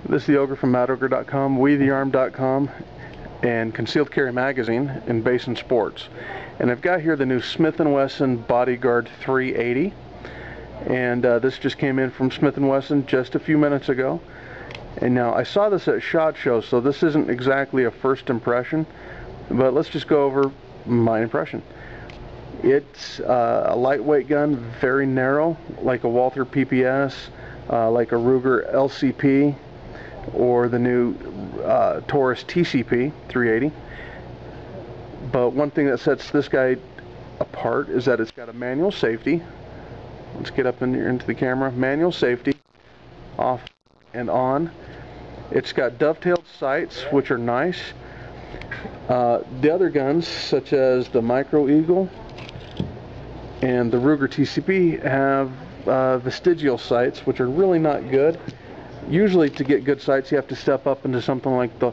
This is the Ogre from MattOgre.com, WeTheArm.com, and Concealed Carry Magazine in Basin Sports. And I've got here the new Smith & Wesson Bodyguard 380. And this just came in from Smith & Wesson just a few minutes ago. And now I saw this at SHOT Show, so this isn't exactly a first impression, but let's just go over my impression. It's a lightweight gun, very narrow, like a Walther PPS, like a Ruger LCP, or the new Taurus TCP 380. But one thing that sets this guy apart is that it's got a manual safety. Let's get up into the camera. Manual safety, off and on. It's got dovetailed sights, which are nice. The other guns, such as the Micro Eagle and the Ruger TCP, have vestigial sights, which are really not good. Usually, to get good sights, you have to step up into something like the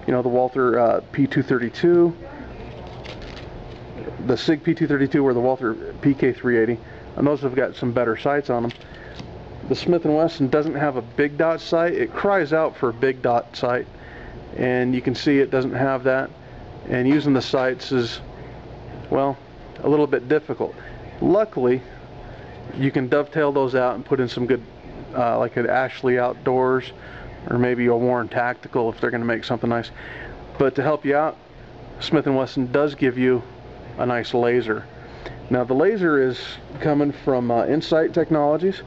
Walther P232, the SIG P232, or the Walther PK380, and those have got some better sights on them. The Smith & Wesson doesn't have a big dot sight. It cries out for a big dot sight, and you can see it doesn't have that. And using the sights is, well, a little bit difficult. Luckily, you can dovetail those out and put in some good, like an Ashley Outdoors, or maybe a Warren Tactical if they're going to make something nice. But to help you out, Smith & Wesson does give you a nice laser. Now the laser is coming from Insight Technologies,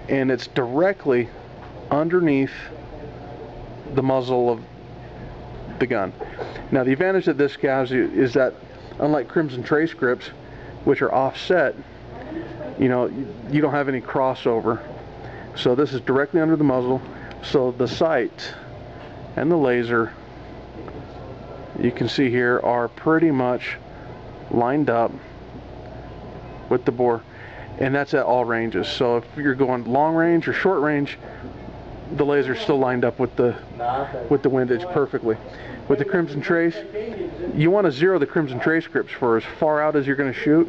and it's directly underneath the muzzle of the gun. Now the advantage that this gives you is that, unlike Crimson Trace grips, which are offset, you don't have any crossover. So this is directly under the muzzle, so the sight and the laser, you can see here, are pretty much lined up with the bore, and that's at all ranges. So if you're going long range or short range, the laser's still lined up with the windage perfectly. With the Crimson Trace, you want to zero the Crimson Trace grips for as far out as you're going to shoot,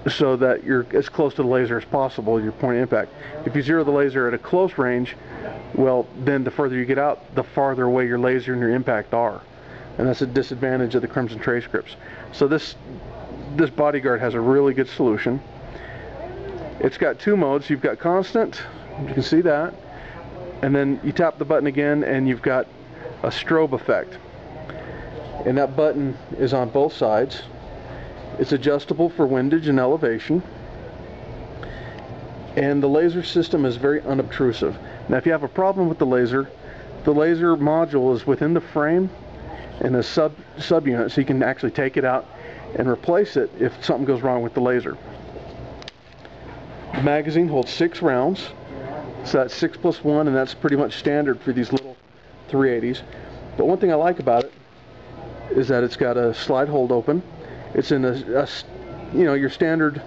so that you're as close to the laser as possible, your point of impact. If you zero the laser at a close range, well, then the further you get out, the farther away your laser and your impact are. And that's a disadvantage of the Crimson Trace grips. So this Bodyguard has a really good solution. It's got two modes. You've got constant, you can see that, and then you tap the button again and you've got a strobe effect. And that button is on both sides. It's adjustable for windage and elevation, and the laser system is very unobtrusive. Now if you have a problem with the laser module is within the frame in a subunit, so you can actually take it out and replace it if something goes wrong with the laser. The magazine holds 6 rounds, so that's 6 + 1, and that's pretty much standard for these little 380s. But one thing I like about it is that it's got a slide hold open. It's in your standard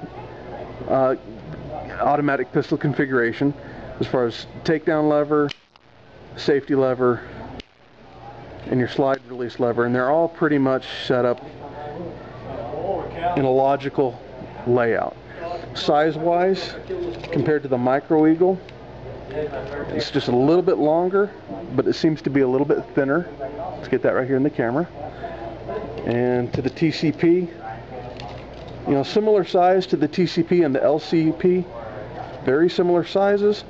automatic pistol configuration, as far as takedown lever, safety lever, and your slide release lever, and they're all pretty much set up in a logical layout. Size-wise, compared to the Micro Eagle, it's just a little bit longer, but it seems to be a little bit thinner. Let's get that right here in the camera. And to the TCP, similar size to the TCP and the LCP, very similar sizes,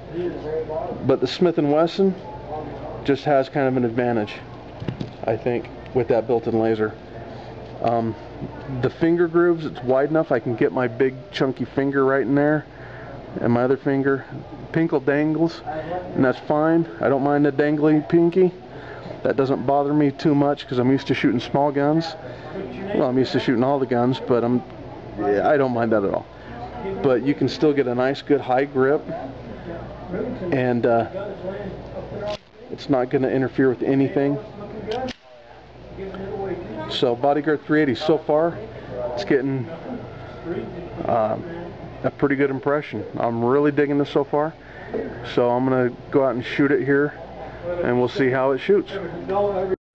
but the Smith & Wesson just has kind of an advantage, I think, with that built-in laser. The finger grooves, it's wide enough I can get my big chunky finger right in there, and my other finger pinkle dangles, and that's fine. I don't mind the dangly pinky. That doesn't bother me too much because I'm used to shooting small guns. Well, I'm used to shooting all the guns, but I don't mind that at all. But you can still get a nice, good high grip, and it's not going to interfere with anything. So Bodyguard 380 so far, it's getting a pretty good impression. I'm really digging this so far. So I'm going to go out and shoot it here, and we'll see how it shoots.